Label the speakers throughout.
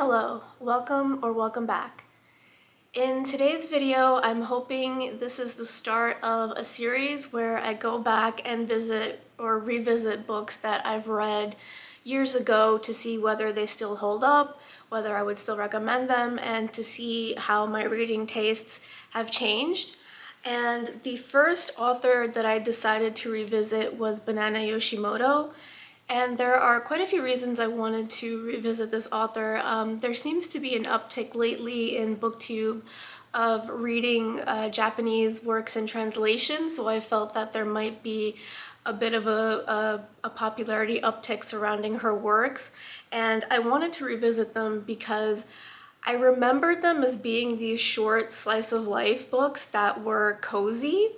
Speaker 1: Hello, welcome back. In today's video, I'm hoping this is the start of a series where I go back and visit or revisit books that I've read years ago to see whether they still hold up, whether I would still recommend them, and to see how my reading tastes have changed. And the first author that I decided to revisit was Banana Yoshimoto. And there are quite a few reasons I wanted to revisit this author. There seems to be an uptick lately in BookTube of reading Japanese works in translation, so I felt that there might be a bit of a popularity uptick surrounding her works. And I wanted to revisit them because I remembered them as being these short slice of life books that were cozy.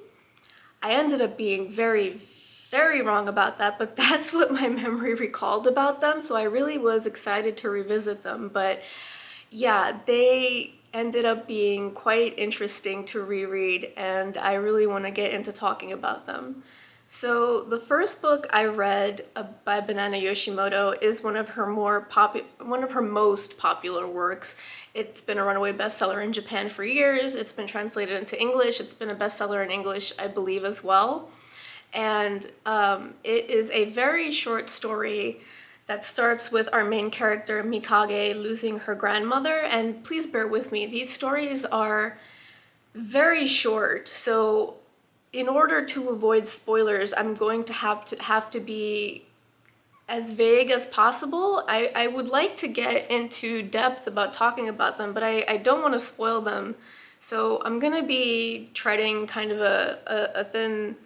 Speaker 1: I ended up being very wrong about that, but that's what my memory recalled about them, so I really was excited to revisit them. But yeah, they ended up being quite interesting to reread, and I really want to get into talking about them. So the first book I read by Banana Yoshimoto is one of her most popular works. It's been a runaway bestseller in Japan for years. It's been translated into English. It's been a bestseller in English, I believe, as well. And it is a very short story that starts with our main character, Mikage, losing her grandmother. And please bear with me, these stories are very short, so in order to avoid spoilers, I'm going to have to be as vague as possible. I would like to get into depth about talking about them, but I don't want to spoil them. So I'm going to be treading kind of a thin,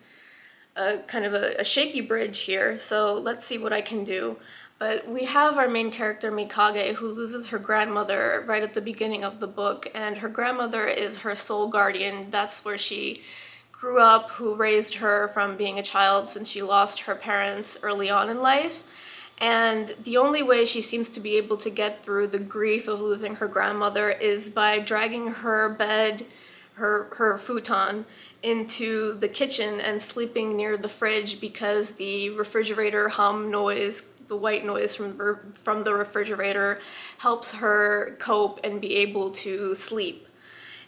Speaker 1: kind of a shaky bridge here, so let's see what I can do. But we have our main character, Mikage, who loses her grandmother right at the beginning of the book, and her grandmother is her sole guardian. That's where she grew up, who raised her from being a child since she lost her parents early on in life. And the only way she seems to be able to get through the grief of losing her grandmother is by dragging her bed, her futon, into the kitchen and sleeping near the fridge because the refrigerator hum noise, the white noise from the refrigerator, helps her cope and be able to sleep.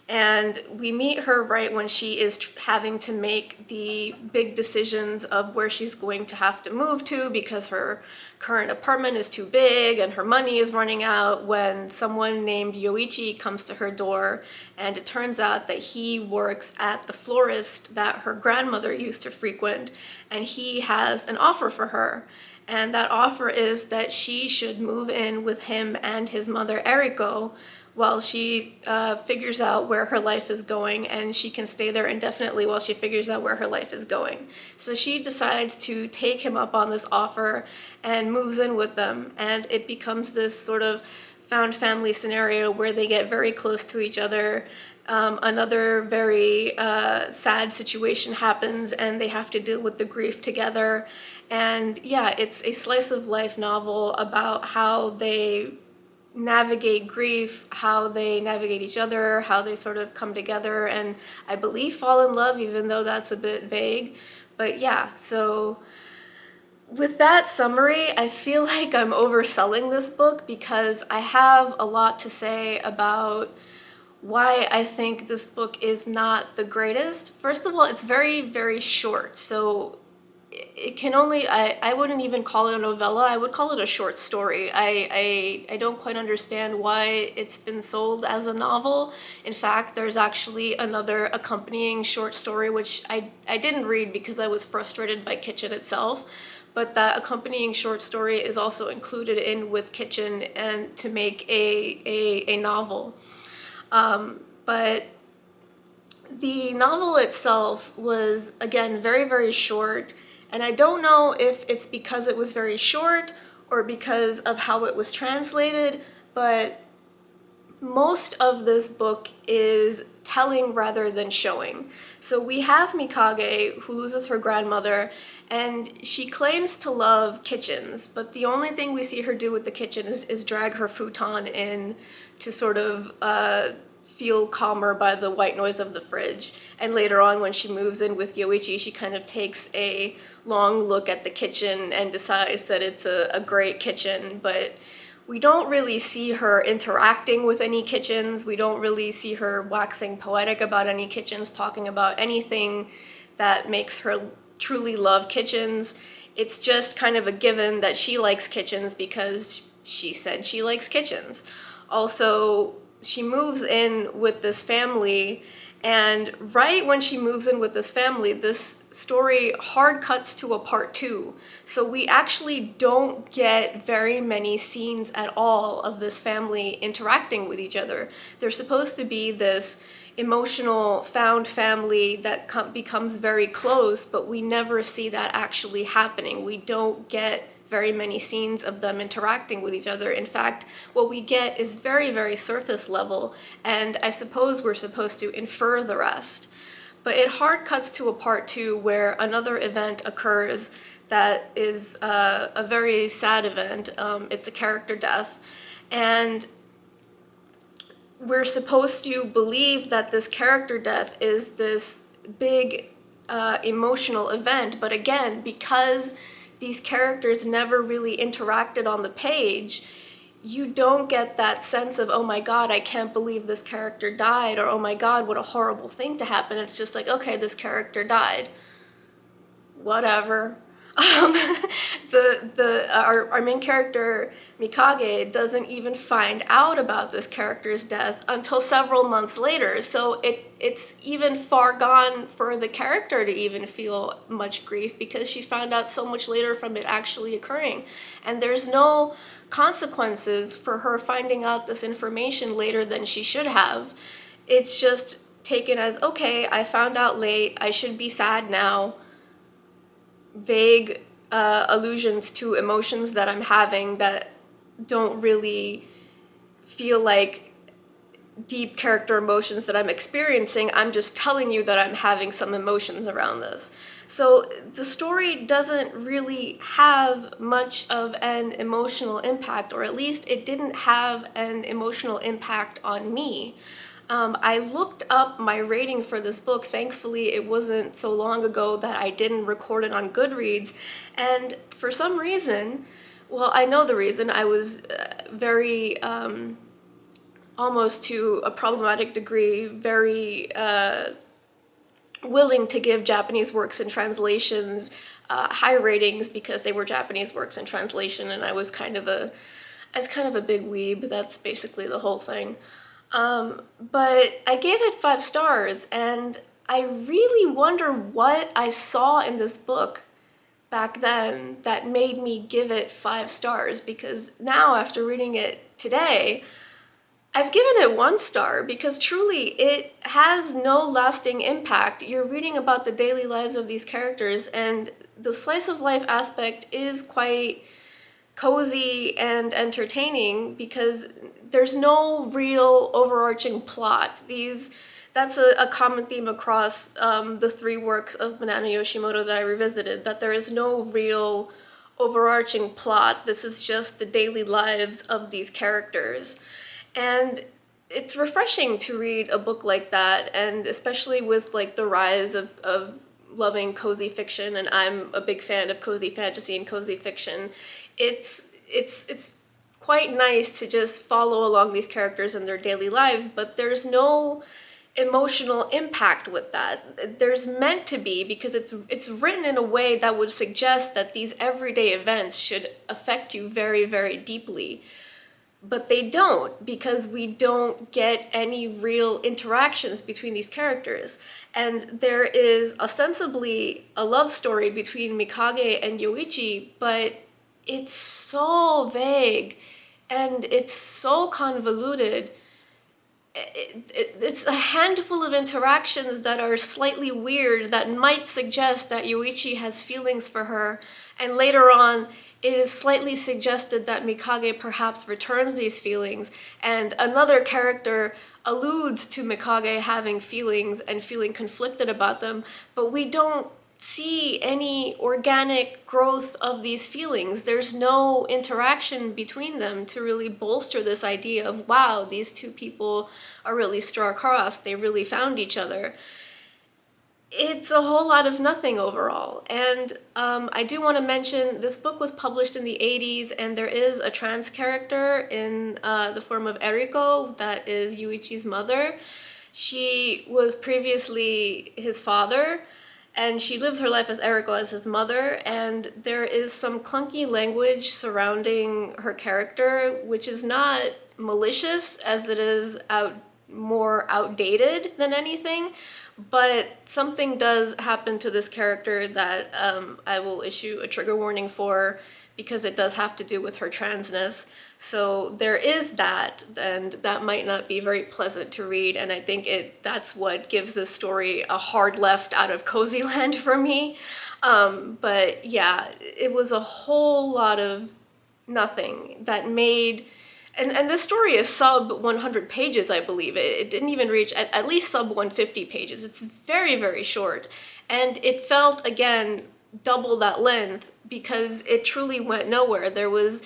Speaker 1: And we meet her right when she is having to make the big decisions of where she's going to have to move to because her current apartment is too big and her money is running out, when someone named Yoichi comes to her door, and it turns out that he works at the florist that her grandmother used to frequent, and he has an offer for her. And that offer is that she should move in with him and his mother Eriko while she figures out where her life is going, and she can stay there indefinitely while she figures out where her life is going. So she decides to take him up on this offer and moves in with them, and it becomes this sort of found family scenario where they get very close to each other. Another very sad situation happens and they have to deal with the grief together. And yeah, it's a slice of life novel about how they navigate grief, how they navigate each other, how they sort of come together, and I believe fall in love, even though that's a bit vague. But yeah, so with that summary, I feel like I'm overselling this book because I have a lot to say about why I think this book is not the greatest. First of all, it's very short, so it can only, I wouldn't even call it a novella, I would call it a short story. I don't quite understand why it's been sold as a novel. In fact, there's actually another accompanying short story, which I didn't read because I was frustrated by Kitchen itself, but that accompanying short story is also included in with Kitchen and to make a novel. But the novel itself was, again, very short. And I don't know if it's because it was very short or because of how it was translated, but most of this book is telling rather than showing. So we have Mikage, who loses her grandmother, and she claims to love kitchens, but the only thing we see her do with the kitchen is drag her futon in to sort of feel calmer by the white noise of the fridge. And later on, when she moves in with Yoichi, she kind of takes a long look at the kitchen and decides that it's a great kitchen. But We don't really see her interacting with any kitchens. We don't really see her waxing poetic about any kitchens, talking about anything that makes her truly love kitchens. It's just kind of a given that she likes kitchens because she said she likes kitchens. Also, she moves in with this family, and right when she moves in with this family, this story hard cuts to a part 2. So we actually don't get very many scenes at all of this family interacting with each other. They're supposed to be this emotional found family that becomes very close, but we never see that actually happening. We don't get very many scenes of them interacting with each other. In fact, what we get is very, very surface level, and I suppose we're supposed to infer the rest. But it hard cuts to a part 2 where another event occurs that is a very sad event. It's a character death, and we're supposed to believe that this character death is this big emotional event, but again, because these characters never really interacted on the page, you don't get that sense of, oh my god, I can't believe this character died, or oh my god, what a horrible thing to happen. It's just like, okay, this character died. Whatever. Our main character, Mikage, doesn't even find out about this character's death until several months later. So it's even far gone for the character to even feel much grief because she found out so much later from it actually occurring. And there's no consequences for her finding out this information later than she should have. It's just taken as, okay, I found out late, I should be sad now. Vague allusions to emotions that I'm having that don't really feel like deep character emotions that I'm experiencing. I'm just telling you that I'm having some emotions around this. So the story doesn't really have much of an emotional impact, or at least it didn't have an emotional impact on me. I looked up my rating for this book. Thankfully, it wasn't so long ago that I didn't record it on Goodreads. And for some reason, well, I know the reason, I was very, almost to a problematic degree, very willing to give Japanese works and translations high ratings because they were Japanese works in translation, and I was kind of a big weeb. That's basically the whole thing. But I gave it 5 stars, and I really wonder what I saw in this book back then that made me give it 5 stars, because now, after reading it today, I've given it 1 star because truly it has no lasting impact. You're reading about the daily lives of these characters, and the slice of life aspect is quite cozy and entertaining because there's no real overarching plot. That's a common theme across the 3 works of Banana Yoshimoto that I revisited, that there is no real overarching plot. This is just the daily lives of these characters. And it's refreshing to read a book like that, and especially with like the rise of loving cozy fiction, and I'm a big fan of cozy fantasy and cozy fiction. It's quite nice to just follow along these characters in their daily lives, but there's no emotional impact with that. There's meant to be, because it's written in a way that would suggest that these everyday events should affect you very, very deeply. But they don't, because we don't get any real interactions between these characters. And there is ostensibly a love story between Mikage and Yoichi, but it's so vague and it's so convoluted. It's a handful of interactions that are slightly weird that might suggest that Yoichi has feelings for her, and later on it is slightly suggested that Mikage perhaps returns these feelings, and another character alludes to Mikage having feelings and feeling conflicted about them, but we don't see any organic growth of these feelings. There's no interaction between them to really bolster this idea of, wow, these 2 people are really star-crossed, they really found each other. it's a whole lot of nothing overall. And I do want to mention this book was published in the 80s, and there is a trans character in the form of Eriko that is Yuichi's mother. She was previously his father, and she lives her life as Eriko as his mother, and there is some clunky language surrounding her character, which is not malicious as it is more outdated than anything. But something does happen to this character that I will issue a trigger warning for, because it does have to do with her transness. So there is that, and that might not be very pleasant to read, and I think that's what gives this story a hard left out of cozy land for me. But yeah, it was a whole lot of nothing that made... And this story is sub 100 pages, I believe. It didn't even reach at least sub 150 pages. It's very, very short. And it felt, again, double that length because it truly went nowhere. There was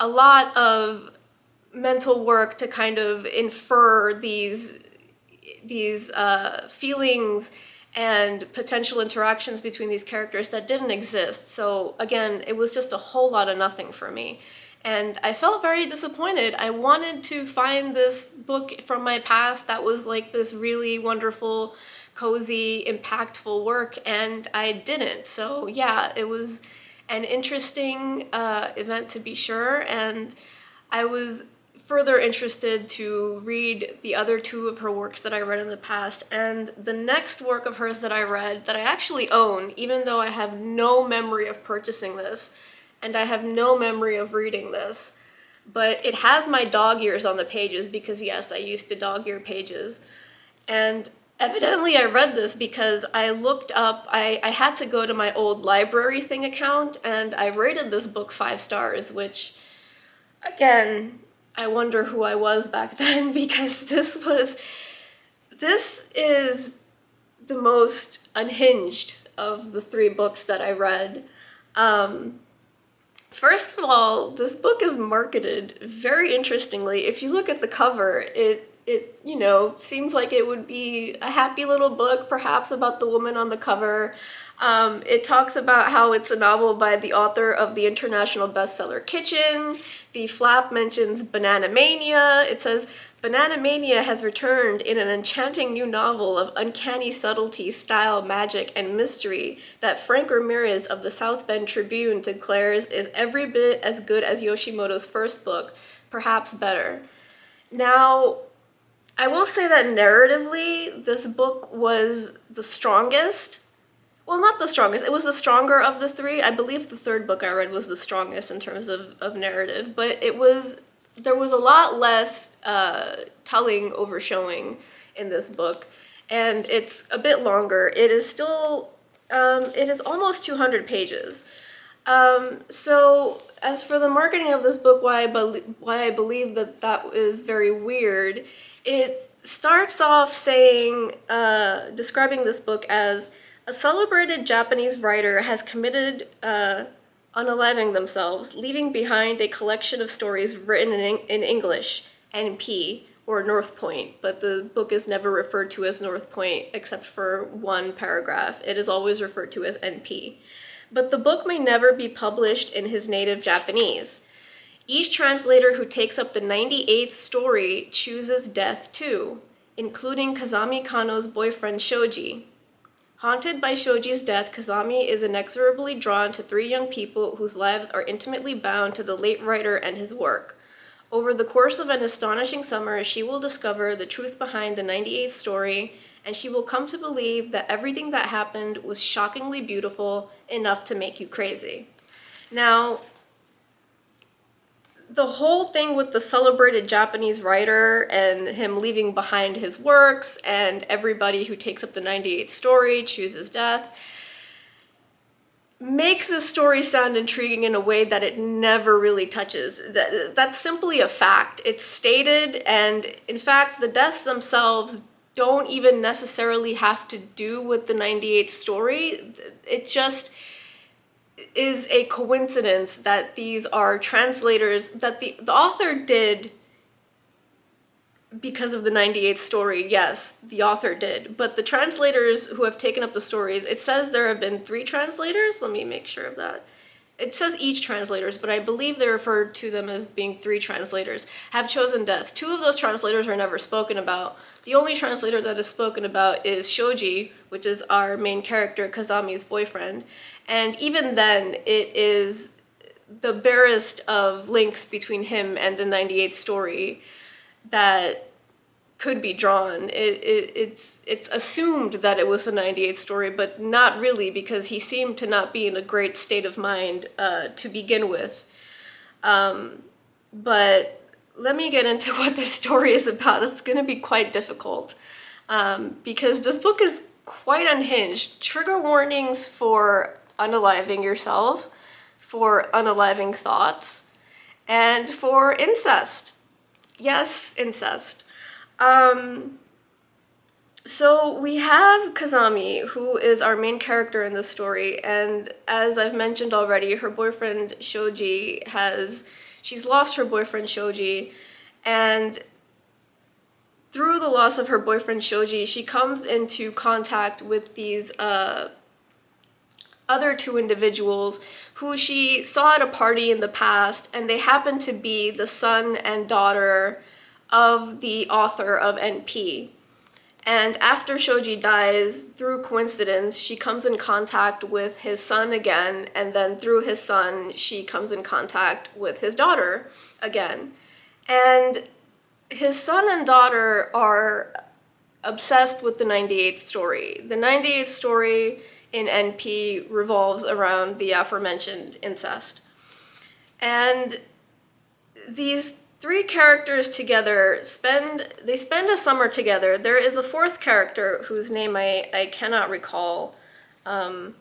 Speaker 1: a lot of mental work to kind of infer these feelings and potential interactions between these characters that didn't exist. So again, it was just a whole lot of nothing for me. And I felt very disappointed. I wanted to find this book from my past that was like this really wonderful, cozy, impactful work, and I didn't. So yeah, it was an interesting event to be sure, and I was further interested to read the other two of her works that I read in the past, and the next work of hers that I read, that I actually own, even though I have no memory of purchasing this, and I have no memory of reading this, but it has my dog ears on the pages because yes, I used to dog ear pages. And evidently I read this because I looked up, I had to go to my old library thing account, and I rated this book 5 stars, which, again, I wonder who I was back then, because this is the most unhinged of the 3 books that I read. First of all, this book is marketed very interestingly. If you look at the cover, it seems like it would be a happy little book, perhaps about the woman on the cover. It talks about how it's a novel by the author of the international bestseller Kitchen. The flap mentions Banana Mania. It says, Banana Mania has returned in an enchanting new novel of uncanny subtlety, style, magic, and mystery that Frank Ramirez of the South Bend Tribune declares is every bit as good as Yoshimoto's first book, perhaps better. Now, I will say that narratively, this book was the strongest. Well, not the strongest. It was the stronger of the 3. I believe the 3rd book I read was the strongest in terms of narrative, but there was a lot less telling over showing in this book, and it's a bit longer. It is still, it is almost 200 pages. So as for the marketing of this book, why I believe that is very weird, it starts off saying, describing this book as, a celebrated Japanese writer has committed unaliving themselves, leaving behind a collection of stories written in English, NP, or North Point, but the book is never referred to as North Point except for one paragraph. It is always referred to as NP. But the book may never be published in his native Japanese. Each translator who takes up the 98th story chooses death too, including Kazami Kano's boyfriend Shoji. Haunted by Shoji's death, Kazami is inexorably drawn to 3 young people whose lives are intimately bound to the late writer and his work. Over the course of an astonishing summer, she will discover the truth behind the 98th story, and she will come to believe that everything that happened was shockingly beautiful, enough to make you crazy. Now, the whole thing with the celebrated Japanese writer and him leaving behind his works and everybody who takes up the 98th story chooses death makes this story sound intriguing in a way that it never really touches. That's simply a fact. It's stated, and in fact, the deaths themselves don't even necessarily have to do with the 98th story. It just is a coincidence that these are translators, that the author did because of the 98th story, yes, the author did. But the translators who have taken up the stories, it says there have been 3 translators. Let me make sure of that. It says each translators, but I believe they refer to them as being 3 translators, have chosen death. 2 of those translators are never spoken about. The only translator that is spoken about is Shoji, which is our main character, Kazami's boyfriend. And even then, it is the barest of links between him and the 98th story that could be drawn. It's assumed that it was the 98th story, but not really, because he seemed to not be in a great state of mind to begin with. But let me get into what this story is about. It's going to be quite difficult because this book is quite unhinged. Trigger warnings for unaliving yourself, for unaliving thoughts, and for incest. Yes, incest. So we have Kazami, who is our main character in this story, and as I've mentioned already, her boyfriend Shoji she's lost her boyfriend Shoji, and through the loss of her boyfriend Shoji, she comes into contact with these other 2 individuals who she saw at a party in the past, and they happen to be the son and daughter of the author of NP. And after Shoji dies, through coincidence, she comes in contact with his son again, and then through his son, she comes in contact with his daughter again. And his son and daughter are obsessed with the 98th story. The 98th story in NP revolves around the aforementioned incest. And these 3 characters together spend a summer together. There is a 4th character whose name I cannot recall. Because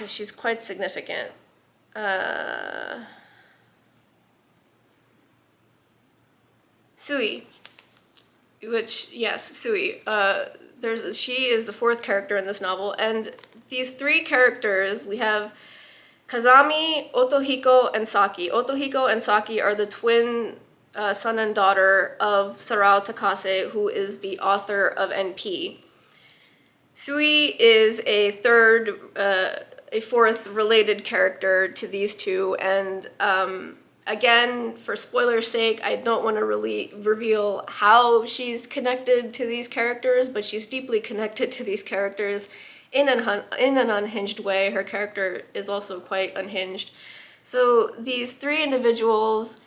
Speaker 1: she's quite significant. Sui. Sui. She is the 4th character in this novel, and these 3 characters, we have Kazami, Otohiko, and Saki. Otohiko and Saki are the twin son and daughter of Sarao Takase, who is the author of NP. Sui is a 4th related character to these 2, and again, for spoiler's sake, I don't want to really reveal how she's connected to these characters, but she's deeply connected to these characters in an unhinged way. Her character is also quite unhinged. So these 3 individuals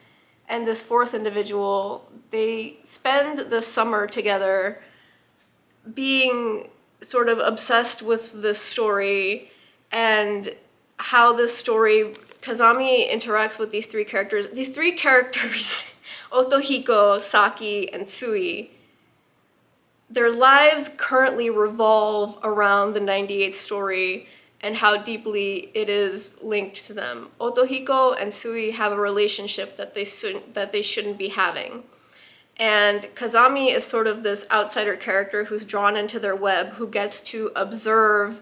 Speaker 1: and this 4th individual, they spend the summer together being sort of obsessed with this story and how this story, Kazami interacts with these 3 characters. These 3 characters, Otohiko, Saki, and Sui, their lives currently revolve around the 98th story and how deeply it is linked to them. Otohiko and Sui have a relationship that they shouldn't be having. And Kazami is sort of this outsider character who's drawn into their web, who gets to observe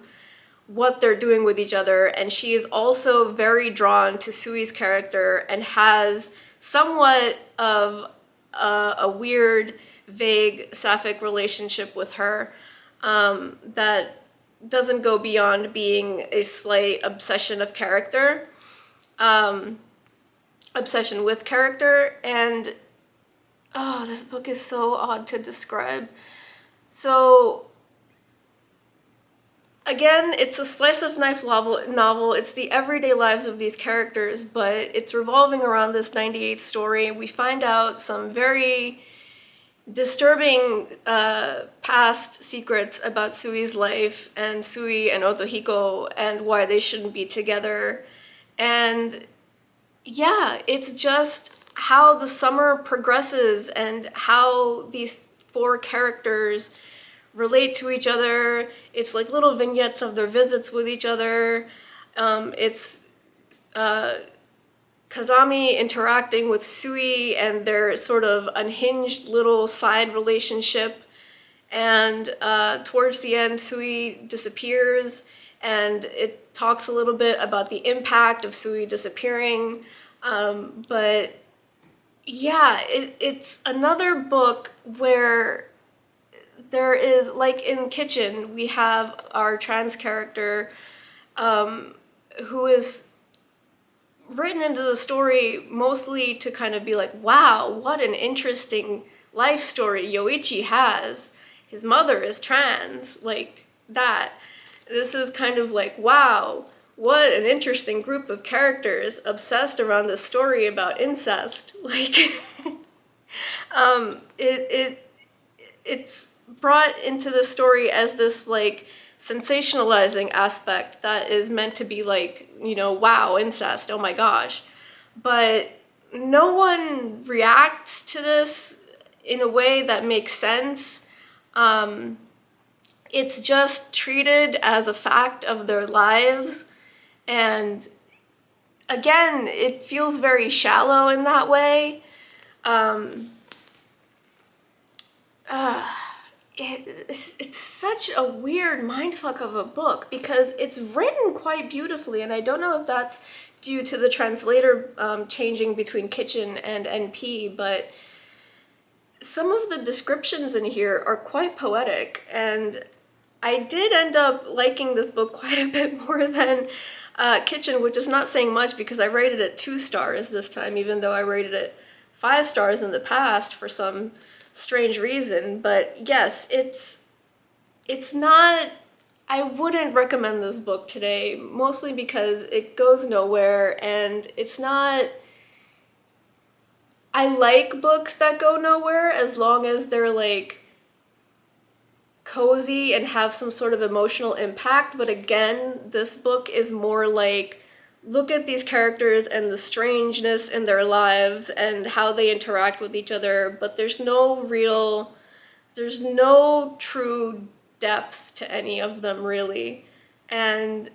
Speaker 1: what they're doing with each other, and she is also very drawn to Sui's character and has somewhat of a weird, vague sapphic relationship with her that doesn't go beyond being a slight obsession with character. And this book is so odd to describe. So again, it's a slice of life novel. It's the everyday lives of these characters, but it's revolving around this 98th story. We find out some very disturbing past secrets about Sui's life and Sui and Otohiko and why they shouldn't be together. And yeah, it's just how the summer progresses and how these 4 characters relate to each other. It's like little vignettes of their visits with each other. It's Kazami interacting with Sui and their sort of unhinged little side relationship. And towards the end, Sui disappears, and it talks a little bit about the impact of Sui disappearing. But yeah, it's another book where there is, like in Kitchen, we have our trans character who is written into the story mostly to kind of be like, wow, what an interesting life story Yoichi has. His mother is trans, like that. This is kind of like, wow, what an interesting group of characters obsessed around this story about incest. Like, it's brought into the story as this like sensationalizing aspect that is meant to be like, you know, wow, incest, oh my gosh. But no one reacts to this in a way that makes sense. It's just treated as a fact of their lives. And again, it feels very shallow in that way. It's such a weird mindfuck of a book because it's written quite beautifully, and I don't know if that's due to the translator changing between Kitchen and NP, but some of the descriptions in here are quite poetic, and I did end up liking this book quite a bit more than Kitchen, which is not saying much because I rated it 2 stars this time, even though I rated it 5 stars in the past for some strange reason. But yes, it's not, I wouldn't recommend this book today, mostly because it goes nowhere and it's not, I like books that go nowhere as long as they're like cozy and have some sort of emotional impact. But again, this book is more like, look at these characters and the strangeness in their lives and how they interact with each other, but there's no true depth to any of them really. And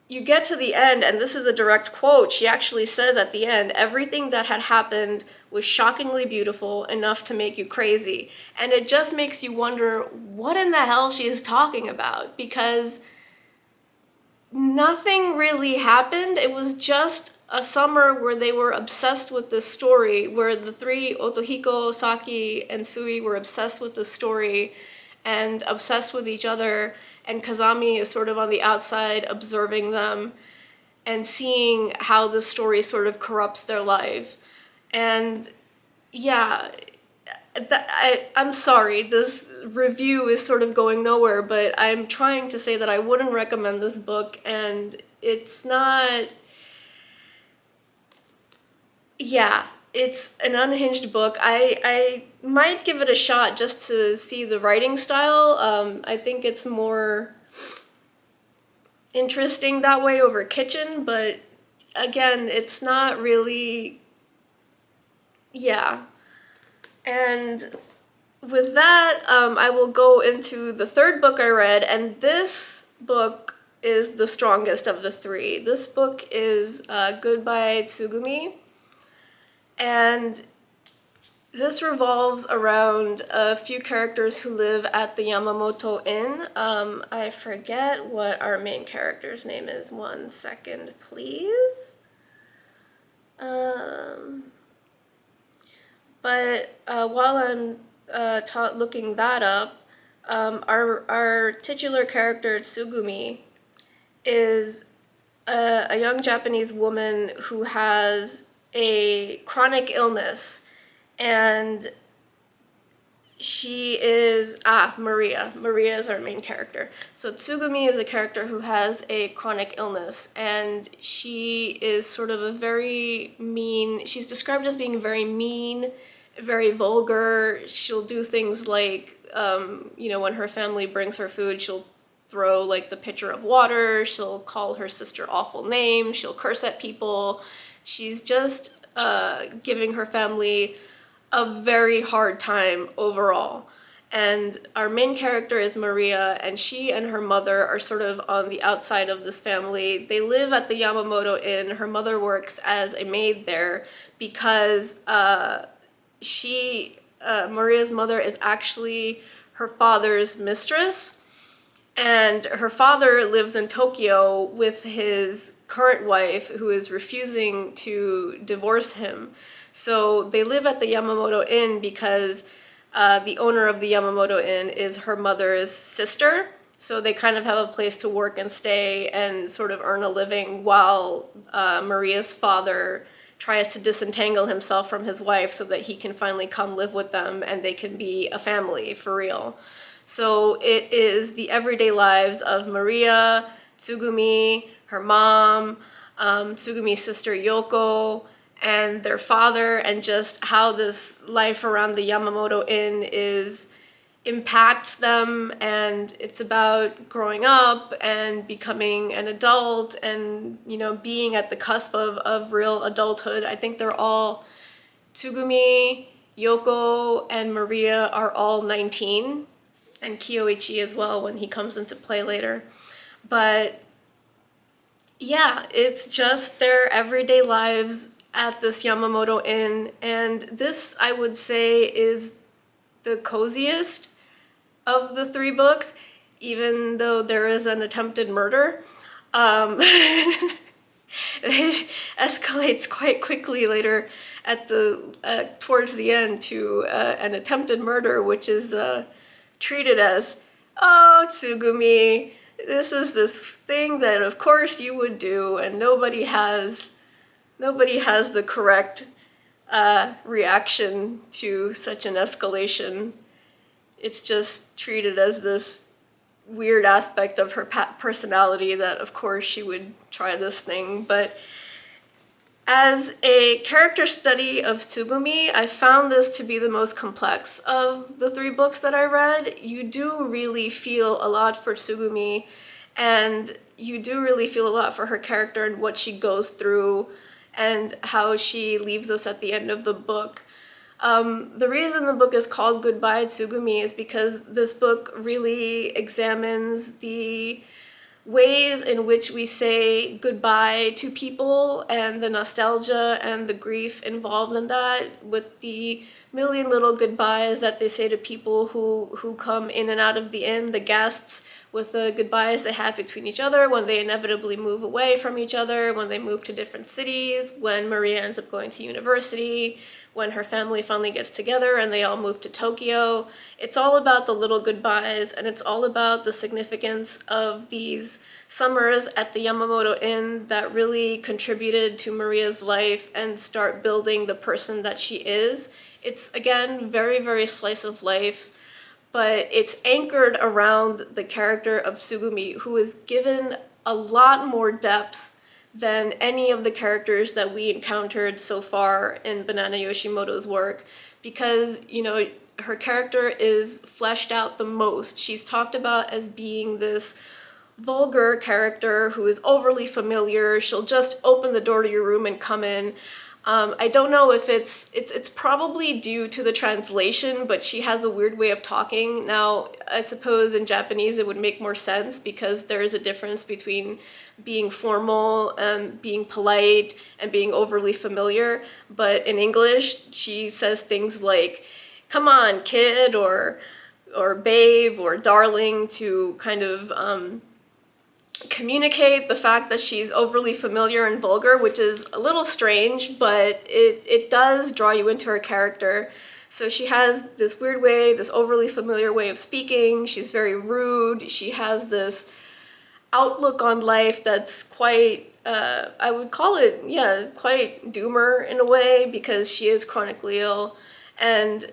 Speaker 1: you get to the end, and this is a direct quote, she actually says at the end, everything that had happened was shockingly beautiful, enough to make you crazy. And it just makes you wonder what in the hell she is talking about, because nothing really happened. It was just a summer where they were obsessed with this story, where the 3, Otohiko, Saki, and Sui, were obsessed with this story and obsessed with each other, and Kazami is sort of on the outside observing them and seeing how the story sort of corrupts their life. And yeah, I'm sorry, this review is sort of going nowhere, but I'm trying to say that I wouldn't recommend this book, and it's not, yeah, it's an unhinged book. I might give it a shot just to see the writing style. I think it's more interesting that way over Kitchen, but again, it's not really, yeah. And with that, I will go into the 3rd book I read, and this book is the strongest of the 3. This book is Goodbye Tsugumi. And this revolves around a few characters who live at the Yamamoto Inn. I forget what our main character's name is. 1 second, please. But while I'm looking that up, our titular character, Tsugumi, is a young Japanese woman who has a chronic illness, and she is, Maria. Maria is our main character. So Tsugumi is a character who has a chronic illness, and she is sort of a very mean, she's described as being very mean, very vulgar. She'll do things like, you know, when her family brings her food, she'll throw like the pitcher of water, she'll call her sister awful names, she'll curse at people. She's just giving her family a very hard time overall. And our main character is Maria, and she and her mother are sort of on the outside of this family. They live at the Yamamoto Inn. Her mother works as a maid there because Maria's mother is actually her father's mistress. And her father lives in Tokyo with his current wife, who is refusing to divorce him. So they live at the Yamamoto Inn because the owner of the Yamamoto Inn is her mother's sister. So they kind of have a place to work and stay and sort of earn a living while Maria's father tries to disentangle himself from his wife so that he can finally come live with them and they can be a family for real. So it is the everyday lives of Maria, Tsugumi, her mom, Tsugumi's sister Yoko, and their father, and just how this life around the Yamamoto Inn impacts them. And it's about growing up and becoming an adult and, you know, being at the cusp of real adulthood. I think they're all, Tsugumi, Yoko, and Maria are all 19, and Kyoichi as well when he comes into play later. But yeah, it's just their everyday lives at this Yamamoto Inn, and this, I would say, is the coziest of the three books, even though there is an attempted murder. It escalates quite quickly later at towards the end to an attempted murder, which is treated as, oh, Tsugumi, this is this thing that of course you would do, and nobody has the correct reaction to such an escalation. It's just treated as this weird aspect of her personality that of course she would try this thing. But as a character study of Tsugumi, I found this to be the most complex of the three books that I read. You do really feel a lot for Tsugumi, and you do really feel a lot for her character and what she goes through and how she leaves us at the end of the book. The reason the book is called Goodbye Tsugumi is because this book really examines the ways in which we say goodbye to people and the nostalgia and the grief involved in that, with the million little goodbyes that they say to people who come in and out of the inn, the guests, with the goodbyes they have between each other when they inevitably move away from each other, when they move to different cities, when Maria ends up going to university, when her family finally gets together and they all move to Tokyo. It's all about the little goodbyes, and it's all about the significance of these summers at the Yamamoto Inn that really contributed to Maria's life and start building the person that she is. It's, again, very, very slice of life, but it's anchored around the character of Tsugumi, who is given a lot more depth than any of the characters that we encountered so far in Banana Yoshimoto's work, because, you know, her character is fleshed out the most. She's talked about as being this vulgar character who is overly familiar. She'll just open the door to your room and come in. I don't know if it's probably due to the translation, but she has a weird way of talking. Now, I suppose in Japanese it would make more sense because there is a difference between being formal and being polite and being overly familiar. But in English, she says things like, "Come on, kid," or "babe," or "darling," to kind of communicate the fact that she's overly familiar and vulgar, which is a little strange, but it does draw you into her character. So she has this weird way, this overly familiar way of speaking. She's very rude. She has this outlook on life that's quite, I would call it, yeah, quite doomer in a way, because she is chronically ill. And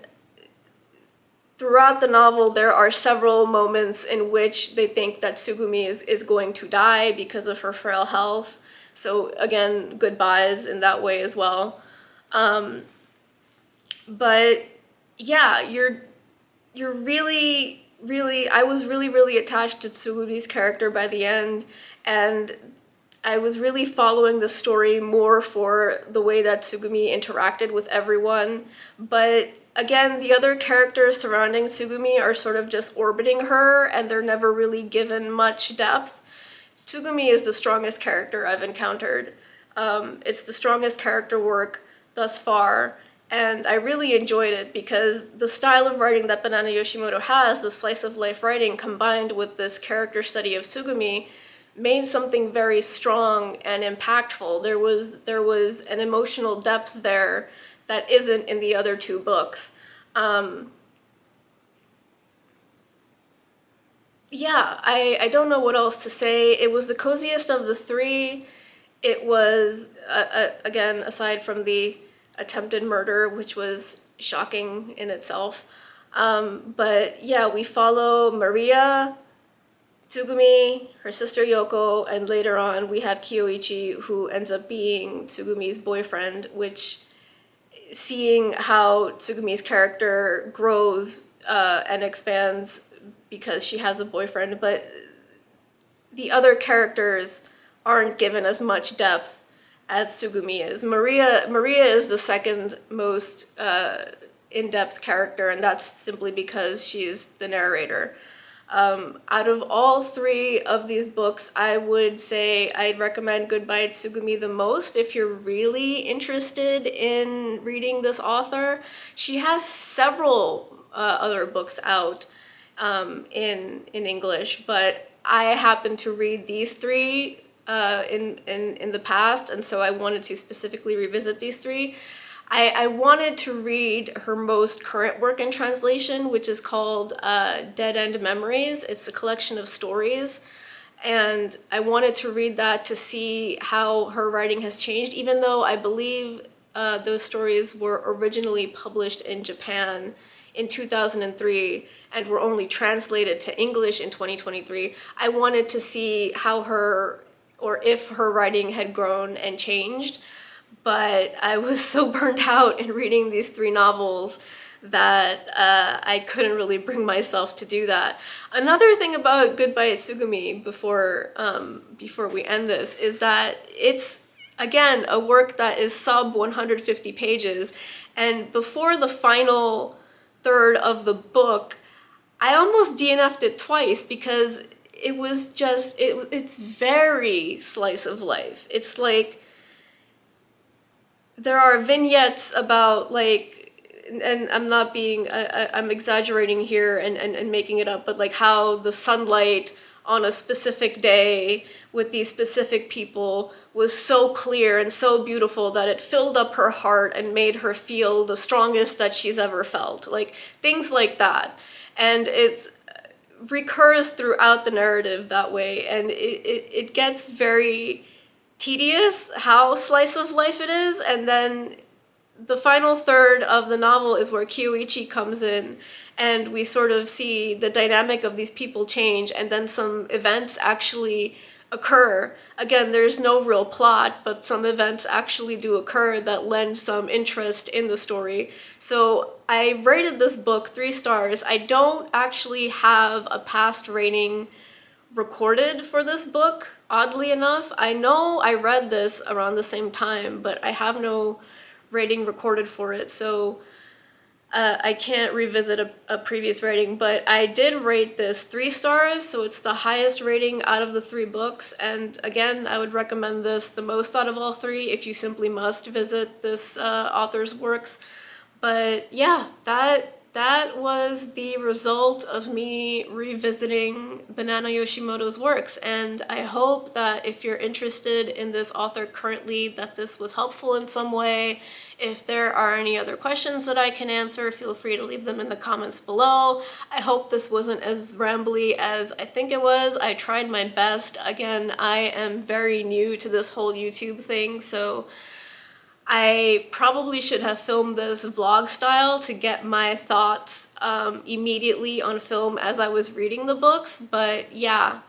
Speaker 1: throughout the novel, there are several moments in which they think that Tsugumi is going to die because of her frail health. So again, goodbyes in that way as well. But yeah, you're really, I was really attached to Tsugumi's character by the end, and I was really following the story more for the way that Tsugumi interacted with everyone. But again, the other characters surrounding Tsugumi are sort of just orbiting her, and they're never really given much depth. Tsugumi is the strongest character I've encountered. It's the strongest character work thus far, And I really enjoyed it because the style of writing that Banana Yoshimoto has, the slice of life writing combined with this character study of Tsugumi, made something very strong and impactful. There was an emotional depth there that isn't in the other two books. Yeah, I don't know what else to say. It was the coziest of the three. It was, again, aside from the attempted murder, which was shocking in itself. But yeah, we follow Maria, Tsugumi, her sister Yoko, and later on we have Kyoichi, who ends up being Tsugumi's boyfriend, which, seeing how Tsugumi's character grows and expands because she has a boyfriend, but the other characters aren't given as much depth as Tsugumi is. Maria is the second most in-depth character, and that's simply because she's the narrator. Out of all three of these books, I would say I'd recommend Goodbye Tsugumi the most if you're really interested in reading this author. She has several other books out in English, but I happened to read these three in the past, and so I wanted to specifically revisit these three. I wanted to read her most current work in translation, which is called Dead End Memories. It's a collection of stories, and I wanted to read that to see how her writing has changed, even though I believe those stories were originally published in Japan in 2003 and were only translated to English in 2023. I wanted to see how or if her writing had grown and changed, but I was so burned out in reading these three novels that I couldn't really bring myself to do that. Another thing about Goodbye Tsugumi before we end this is that it's, again, a work that is sub 150 pages, and before the final third of the book, I almost DNF'd it twice because it was just, it's very slice of life. It's like, there are vignettes about, like, and I'm not being, I'm exaggerating here and making it up, but like how the sunlight on a specific day with these specific people was so clear and so beautiful that it filled up her heart and made her feel the strongest that she's ever felt. Like, things like that. And it recurs throughout the narrative that way, and it gets very tedious how slice of life it is, and then the final third of the novel is where Kyoichi comes in, and we sort of see the dynamic of these people change, and then some events actually occur. Again, there's no real plot, but some events actually do occur that lend some interest in the story. So I rated this book 3 stars. I don't actually have a past rating recorded for this book, oddly enough. I know I read this around the same time, but I have no rating recorded for it, so I can't revisit a previous rating, but I did rate this 3 stars, so it's the highest rating out of the 3 books, and again, I would recommend this the most out of all 3 if you simply must visit this author's works. But yeah, that was the result of me revisiting Banana Yoshimoto's works, and I hope that if you're interested in this author currently, that this was helpful in some way. If there are any other questions that I can answer, feel free to leave them in the comments below. I hope this wasn't as rambly as I think it was. I tried my best. Again, I am very new to this whole YouTube thing, so I probably should have filmed this vlog style to get my thoughts immediately on film as I was reading the books, but yeah,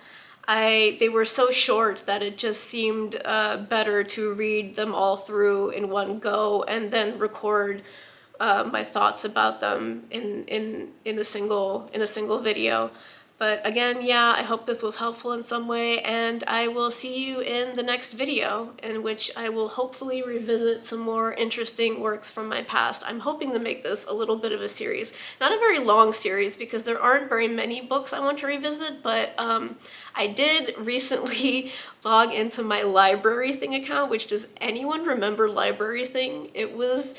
Speaker 1: they were so short that it just seemed better to read them all through in one go and then record my thoughts about them in a single video. But again, yeah, I hope this was helpful in some way, and I will see you in the next video, in which I will hopefully revisit some more interesting works from my past. I'm hoping to make this a little bit of a series. Not a very long series, because there aren't very many books I want to revisit, but I did recently log into my Library Thing account, which, does anyone remember Library Thing? It was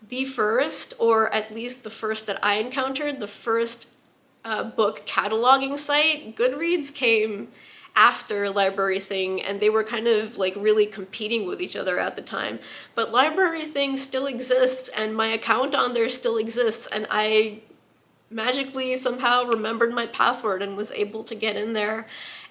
Speaker 1: the first, or at least the first that I encountered, the first book cataloging site. Goodreads came after Library Thing, and they were kind of like really competing with each other at the time. But Library Thing still exists, and my account on there still exists, and I magically somehow remembered my password and was able to get in there.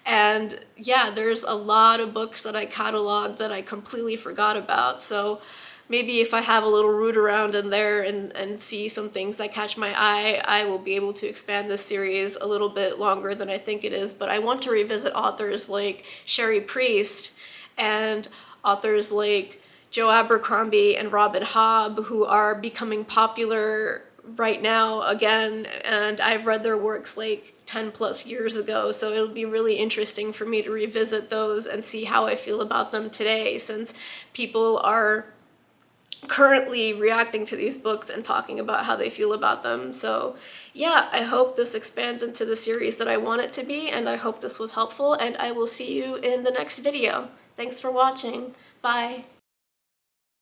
Speaker 1: And yeah, there's a lot of books that I cataloged that I completely forgot about. So maybe if I have a little root around in there and see some things that catch my eye, I will be able to expand this series a little bit longer than I think it is. But I want to revisit authors like Sherry Priest and authors like Joe Abercrombie and Robin Hobb, who are becoming popular right now again, and I've read their works like 10 plus years ago, so it'll be really interesting for me to revisit those and see how I feel about them today, since people are currently reacting to these books and talking about how they feel about them. So yeah, I hope this expands into the series that I want it to be, and I hope this was helpful, and I will see you in the next video. Thanks for watching. Bye.